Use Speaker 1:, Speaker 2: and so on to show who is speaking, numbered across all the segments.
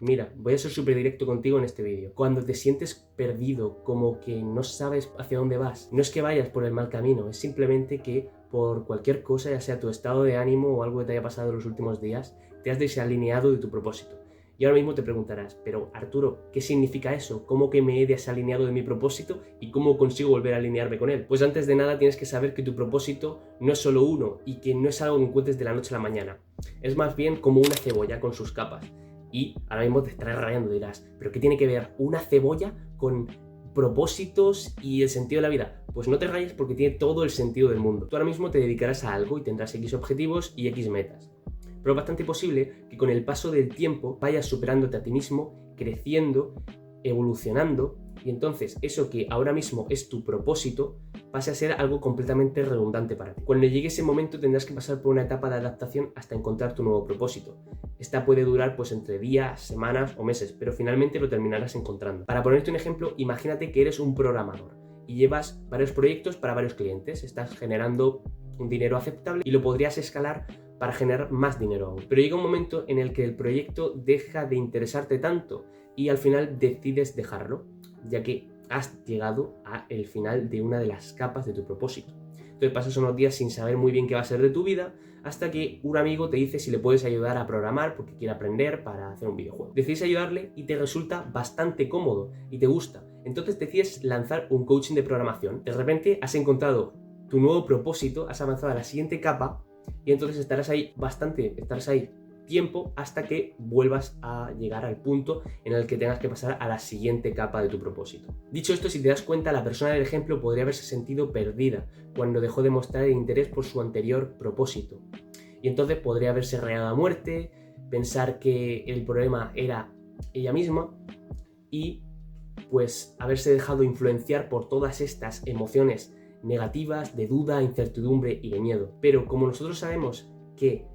Speaker 1: Mira, voy a ser súper directo contigo en este vídeo. Cuando te sientes perdido, como que no sabes hacia dónde vas, no es que vayas por el mal camino, es simplemente que por cualquier cosa, ya sea tu estado de ánimo o algo que te haya pasado en los últimos días, te has desalineado de tu propósito. Y ahora mismo te preguntarás, pero Arturo, ¿qué significa eso? ¿Cómo que me he desalineado de mi propósito y cómo consigo volver a alinearme con él? Pues antes de nada tienes que saber que tu propósito no es solo uno y que no es algo que encuentres de la noche a la mañana. Es más bien como una cebolla con sus capas. Y ahora mismo te estarás rayando, dirás, ¿pero qué tiene que ver una cebolla con propósitos y el sentido de la vida? Pues no te rayes porque tiene todo el sentido del mundo. Tú ahora mismo te dedicarás a algo y tendrás X objetivos y X metas. Pero es bastante posible que con el paso del tiempo vayas superándote a ti mismo, creciendo, evolucionando, y entonces eso que ahora mismo es tu propósito pase a ser algo completamente redundante para ti. Cuando llegue ese momento tendrás que pasar por una etapa de adaptación hasta encontrar tu nuevo propósito. Esta puede durar pues entre días, semanas o meses, pero finalmente lo terminarás encontrando. Para ponerte un ejemplo, imagínate que eres un programador y llevas varios proyectos para varios clientes, estás generando un dinero aceptable y lo podrías escalar para generar más dinero aún. Pero llega un momento en el que el proyecto deja de interesarte tanto y al final decides dejarlo, ya que has llegado al final de una de las capas de tu propósito. Entonces pasas unos días sin saber muy bien qué va a ser de tu vida, hasta que un amigo te dice si le puedes ayudar a programar porque quiere aprender para hacer un videojuego. Decides ayudarle y te resulta bastante cómodo y te gusta. Entonces decides lanzar un coaching de programación. De repente has encontrado tu nuevo propósito, has avanzado a la siguiente capa y entonces estarás ahí tiempo hasta que vuelvas a llegar al punto en el que tengas que pasar a la siguiente capa de tu propósito. Dicho esto, si te das cuenta, la persona del ejemplo podría haberse sentido perdida cuando dejó de mostrar el interés por su anterior propósito. Y entonces podría haberse rayado a muerte, pensar que el problema era ella misma y pues haberse dejado influenciar por todas estas emociones negativas, de duda, incertidumbre y de miedo. Pero como nosotros sabemos que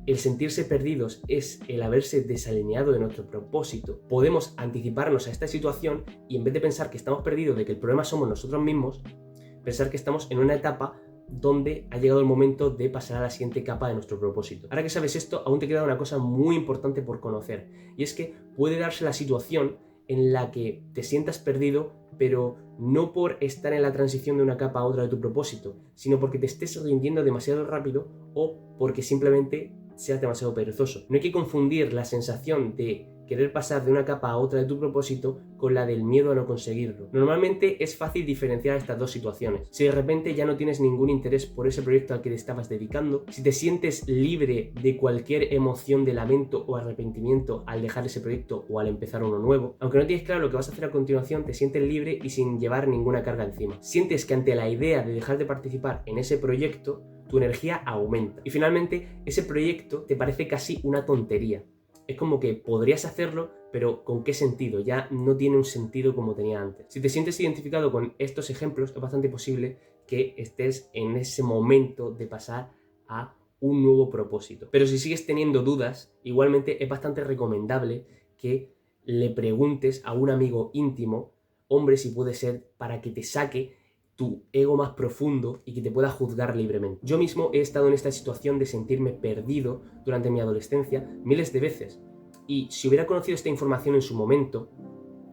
Speaker 1: el sentirse perdidos es el haberse desalineado de nuestro propósito, podemos anticiparnos a esta situación y en vez de pensar que estamos perdidos, de que el problema somos nosotros mismos, pensar que estamos en una etapa donde ha llegado el momento de pasar a la siguiente capa de nuestro propósito. Ahora que sabes esto, aún te queda una cosa muy importante por conocer, y es que puede darse la situación en la que te sientas perdido, pero no por estar en la transición de una capa a otra de tu propósito, sino porque te estés rindiendo demasiado rápido o porque simplemente seas demasiado perezoso. No hay que confundir la sensación de querer pasar de una capa a otra de tu propósito con la del miedo a no conseguirlo. Normalmente es fácil diferenciar estas dos situaciones. Si de repente ya no tienes ningún interés por ese proyecto al que te estabas dedicando, si te sientes libre de cualquier emoción de lamento o arrepentimiento al dejar ese proyecto o al empezar uno nuevo, aunque no tienes claro lo que vas a hacer a continuación, te sientes libre y sin llevar ninguna carga encima. Sientes que ante la idea de dejar de participar en ese proyecto, tu energía aumenta. Y finalmente, ese proyecto te parece casi una tontería. Es como que podrías hacerlo, pero ¿con qué sentido? Ya no tiene un sentido como tenía antes. Si te sientes identificado con estos ejemplos, es bastante posible que estés en ese momento de pasar a un nuevo propósito. Pero si sigues teniendo dudas, igualmente es bastante recomendable que le preguntes a un amigo íntimo, hombre si puede ser, para que te saque tu ego más profundo y que te pueda juzgar libremente. Yo mismo he estado en esta situación de sentirme perdido durante mi adolescencia miles de veces, y si hubiera conocido esta información en su momento,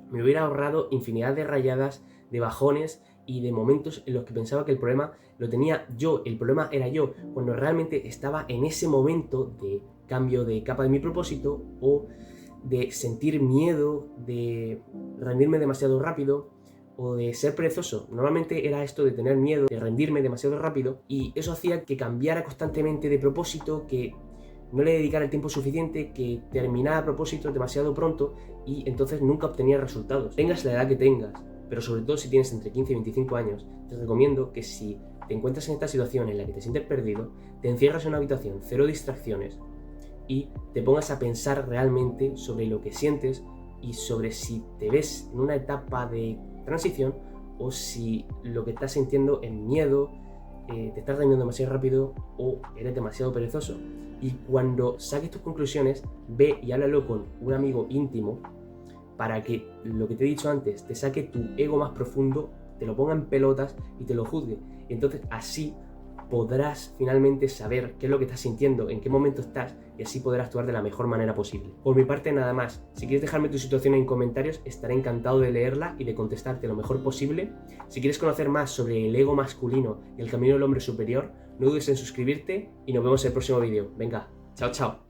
Speaker 1: me hubiera ahorrado infinidad de rayadas, de bajones y de momentos en los que pensaba que el problema lo tenía yo, el problema era yo, cuando realmente estaba en ese momento de cambio de capa de mi propósito o de sentir miedo, de rendirme demasiado rápido o de ser perezoso. Normalmente era esto de tener miedo, de rendirme demasiado rápido, y eso hacía que cambiara constantemente de propósito, que no le dedicara el tiempo suficiente, que terminara a propósito demasiado pronto y entonces nunca obtenía resultados. Tengas la edad que tengas, pero sobre todo si tienes entre 15 y 25 años, te recomiendo que si te encuentras en esta situación en la que te sientes perdido, te encierras en una habitación, cero distracciones, y te pongas a pensar realmente sobre lo que sientes y sobre si te ves en una etapa de transición o si lo que estás sintiendo es miedo, te estás rindiendo demasiado rápido o eres demasiado perezoso. Y cuando saques tus conclusiones, ve y háblalo con un amigo íntimo para que lo que te he dicho antes te saque tu ego más profundo, te lo ponga en pelotas y te lo juzgue. Y entonces así podrás finalmente saber qué es lo que estás sintiendo, en qué momento estás, y así poder actuar de la mejor manera posible. Por mi parte nada más. Si quieres dejarme tu situación en comentarios, estaré encantado de leerla y de contestarte lo mejor posible. Si quieres conocer más sobre el ego masculino y el camino del hombre superior, no dudes en suscribirte y nos vemos en el próximo vídeo. Venga, chao, chao.